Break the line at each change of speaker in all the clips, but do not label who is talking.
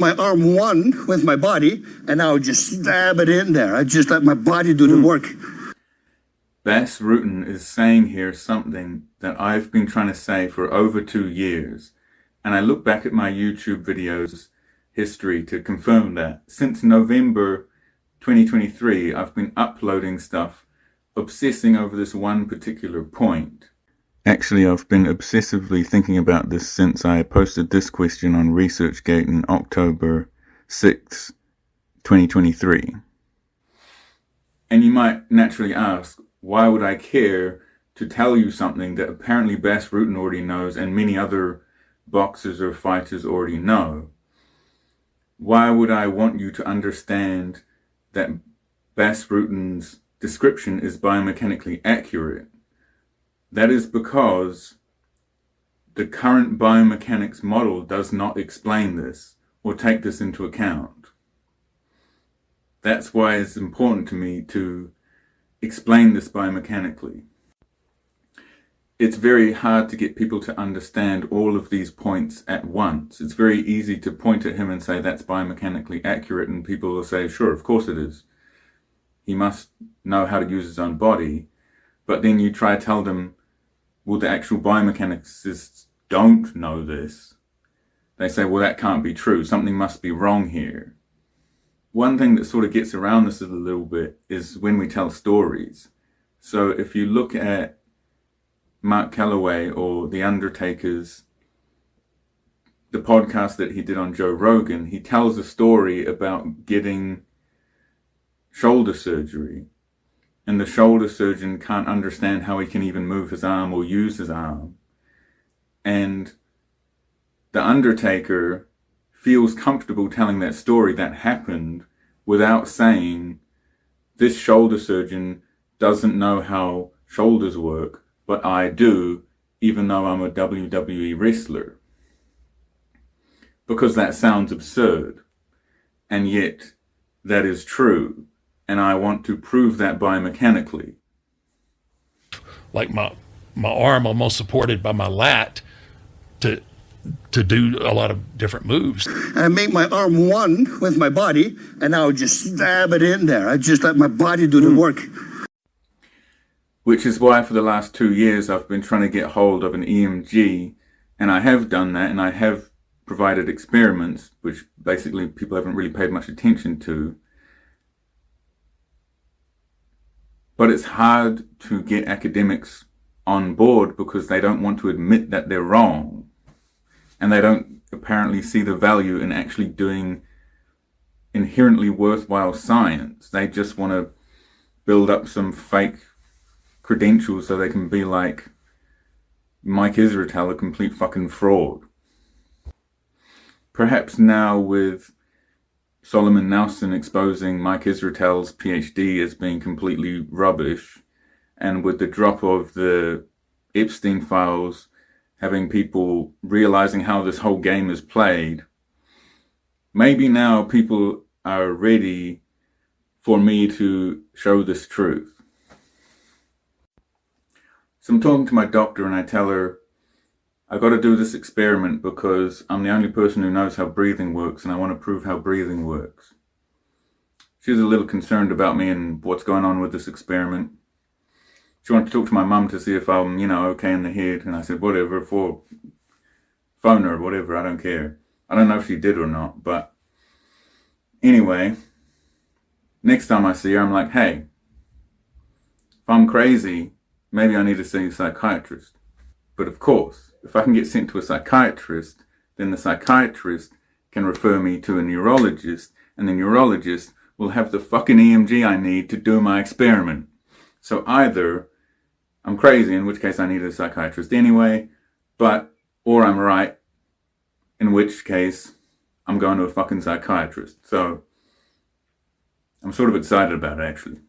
My arm won with my body, and I would just stab it in there. I just let my body do the work.
Bas Rutten is saying here something that I've been trying to say for over 2 years. And I look back at my YouTube videos history to confirm that. Since November 2023, I've been uploading stuff, obsessing over this one particular point. Actually, I've been obsessively thinking about this since I posted this question on ResearchGate on October 6th, 2023. And you might naturally ask, why would I care to tell you something that apparently Bas Rutten already knows and many other boxers or fighters already know? Why would I want you to understand that Bas Rutten's description is biomechanically accurate? That is because the current biomechanics model does not explain this or take this into account. That's why it's important to me to explain this biomechanically. It's very hard to get people to understand all of these points at once. It's very easy to point at him and say that's biomechanically accurate, and people will say, sure, of course it is. He must know how to use his own body. But then you try to tell them, well, the actual biomechanicsts don't know this. They say, well, that can't be true. Something must be wrong here. One thing that sort of gets around this a little bit is when we tell stories. So if you look at Mark Calloway or The Undertaker's, the podcast that he did on Joe Rogan, he tells a story about getting shoulder surgery. And the shoulder surgeon can't understand how he can even move his arm or use his arm. And The Undertaker feels comfortable telling that story that happened without saying, this shoulder surgeon doesn't know how shoulders work, but I do, even though I'm a WWE wrestler. Because that sounds absurd. And yet, that is true. And I want to prove that biomechanically.
Like my arm almost supported by my lat to do a lot of different moves.
I make my arm one with my body, and I would just stab it in there. I just let my body do the work.
Which is why for the last 2 years I've been trying to get hold of an EMG, and I have done that, and I have provided experiments, which basically people haven't really paid much attention to. But it's hard to get academics on board because they don't want to admit that they're wrong. And they don't apparently see the value in actually doing inherently worthwhile science. They just want to build up some fake credentials so they can be like Mike Israetel, a complete fucking fraud. Perhaps now with Solomon Nelson exposing Mike Israetel's PhD as being completely rubbish, and with the drop of the Epstein files, having people realizing how this whole game is played, maybe now people are ready for me to show this truth. So I'm talking to my doctor and I tell her, I got to do this experiment because I'm the only person who knows how breathing works and I want to prove how breathing works. She's a little concerned about me and what's going on with this experiment. She wanted to talk to my mum to see if I'm, okay in the head. And I said, whatever, for phone her or whatever, I don't care. I don't know if she did or not, but anyway, next time I see her, I'm like, hey, if I'm crazy, maybe I need to see a psychiatrist. But of course, if I can get sent to a psychiatrist, then the psychiatrist can refer me to a neurologist, and the neurologist will have the fucking EMG I need to do my experiment. So either I'm crazy, in which case I need a psychiatrist anyway, or I'm right, in which case I'm going to a fucking psychiatrist. So I'm sort of excited about it, actually.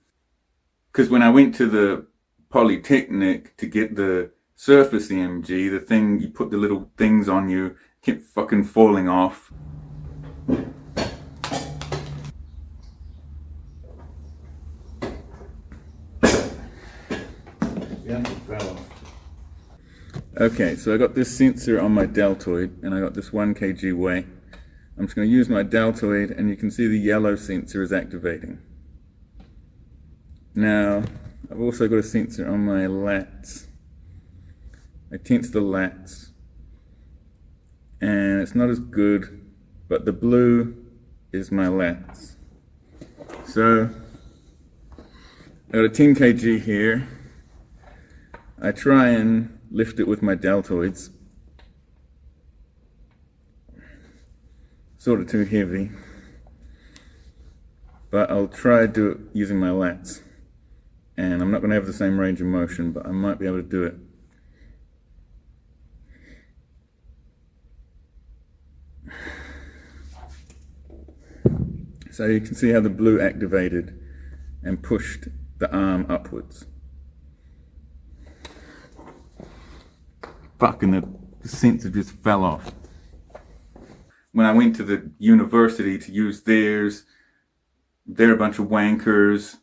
Because when I went to the Polytechnic to get the surface EMG, the thing, you put the little things on you, kept fucking falling off. Okay, so I got this sensor on my deltoid, and I got this 1 kg weight I'm just going to use my deltoid, and you can see the yellow sensor is activating. Now, I've also got a sensor on my lats. I tense the lats, and it's not as good, but the blue is my lats. So, I got a 10 kg here. I try and lift it with my deltoids. Sort of too heavy, but I'll try to do it using my lats. And I'm not going to have the same range of motion, but I might be able to do it. So you can see how the blue activated and pushed the arm upwards. Fucking the sensor just fell off. When I went to the university to use theirs, they're a bunch of wankers.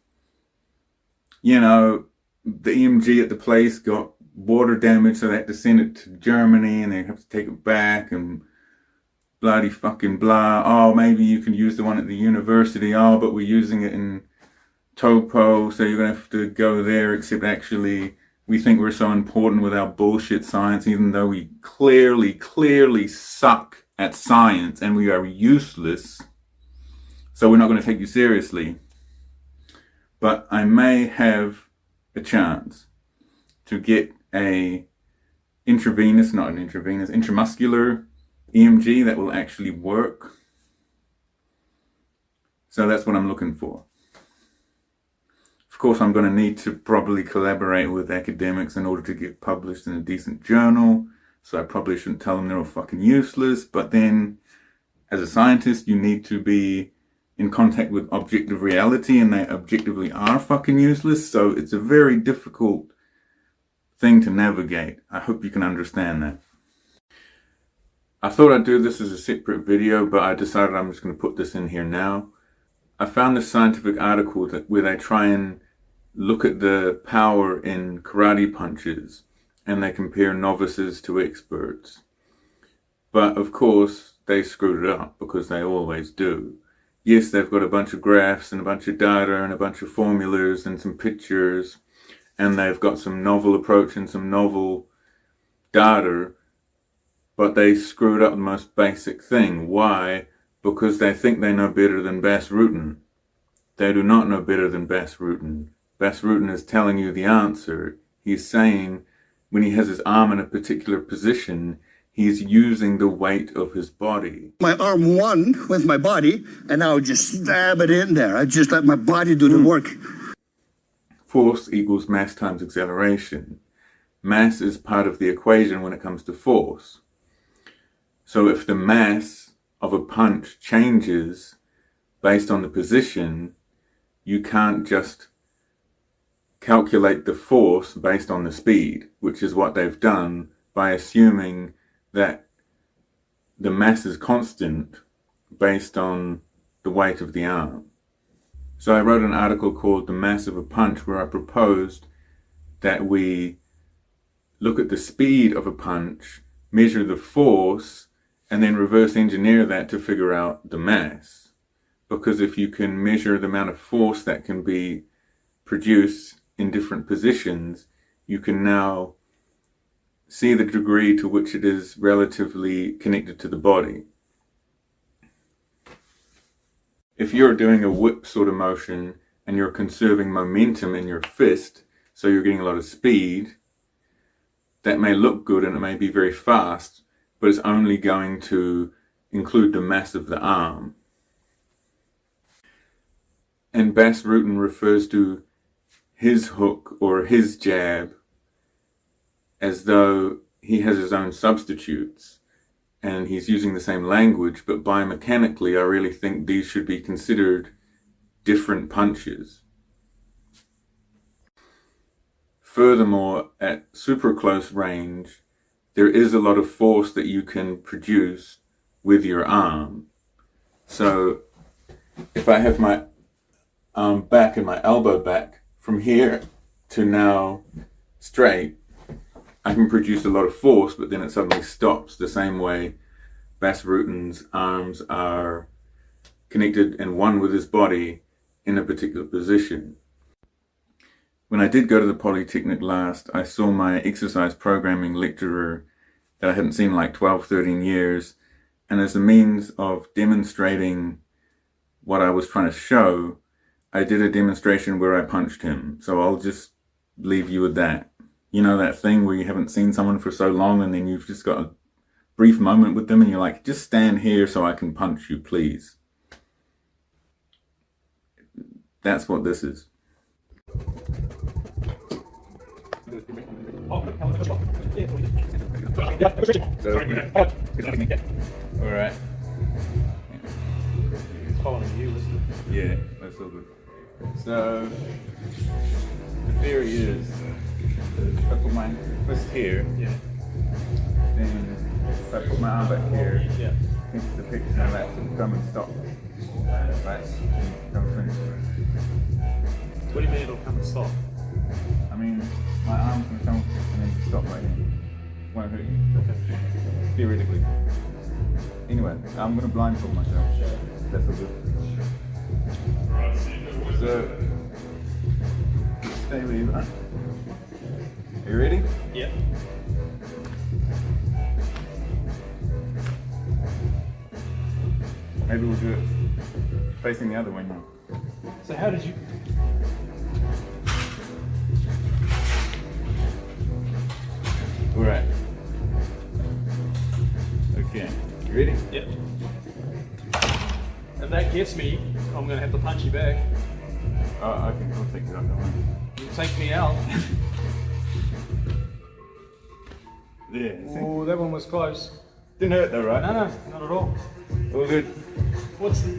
You know, the EMG at the place got water damage, so they had to send it to Germany and they have to take it back and bloody fucking blah. Oh, maybe you can use the one at the university. Oh, but we're using it in Topo, so you're going to have to go there, except actually we think we're so important with our bullshit science, even though we clearly suck at science and we are useless, so we're not going to take you seriously. But I may have a chance to get a intramuscular EMG that will actually work. So that's what I'm looking for. Of course, I'm going to need to probably collaborate with academics in order to get published in a decent journal. So I probably shouldn't tell them they're all fucking useless. But then, as a scientist, you need to be in contact with objective reality, and they objectively are fucking useless. So it's a very difficult thing to navigate. I hope you can understand that. I thought I'd do this as a separate video, but I decided I'm just going to put this in here now. I found this scientific article where they try and look at the power in karate punches, and they compare novices to experts. But of course, they screwed it up, because they always do. Yes, they've got a bunch of graphs and a bunch of data and a bunch of formulas and some pictures, and they've got some novel approach and some novel data, but they screwed up the most basic thing. Why? Because they think they know better than Bas Rutten. They do not know better than Bas Rutten. Bas Rutten is telling you the answer. He's saying when he has his arm in a particular position, he's using the weight of his body.
My arm won with my body, and I would just stab it in there. I just let my body do the work.
Force equals mass times acceleration. Mass is part of the equation when it comes to force. So if the mass of a punch changes based on the position, you can't just calculate the force based on the speed, which is what they've done by assuming that the mass is constant based on the weight of the arm. So I wrote an article called The Mass of a Punch, where I proposed that we look at the speed of a punch, measure the force, and then reverse engineer that to figure out the mass. Because if you can measure the amount of force that can be produced in different positions, you can now see the degree to which it is relatively connected to the body. If you're doing a whip sort of motion and you're conserving momentum in your fist, so you're getting a lot of speed, that may look good and it may be very fast, but it's only going to include the mass of the arm. And Bas Rutten refers to his hook or his jab as though he has his own substitutes and he's using the same language, but biomechanically I really think these should be considered different punches. Furthermore, at super close range, there is a lot of force that you can produce with your arm. So if I have my arm back and my elbow back from here to now straight, I can produce a lot of force, but then it suddenly stops, the same way Bas Rutten's arms are connected and one with his body in a particular position. When I did go to the Polytechnic last, I saw my exercise programming lecturer that I hadn't seen in like 12, 13 years, and as a means of demonstrating what I was trying to show, I did a demonstration where I punched him. So I'll just leave you with that. You know that thing where you haven't seen someone for so long and then you've just got a brief moment with them and you're like, just stand here so I can punch you, please. That's what this is. Alright.
It's following you, isn't it?
Yeah, that's all good. So, the theory is, if I put my fist here,
Yeah.
then if I put my arm back here,
Yeah.
pinch the picture and that will come and stop. Right? And come finish.
What do you mean it'll come and stop?
I mean, my arm's gonna come and then stop right here. Won't hurt you.
Okay.
Theoretically. Anyway, I'm gonna blindfold myself. That's all good. So, stay where you are. Are you ready?
Yeah.
Maybe we'll do it facing the other way now.
So how did you...
Alright. Okay. You ready?
Yep. If that gets me, I'm going to have to punch you back.
Oh, I can I'll take it up, don't worry.
You take me out.
Yeah, see?
Oh, that one was close.
Didn't hurt though, right?
No, no, not at all.
All good.
What's the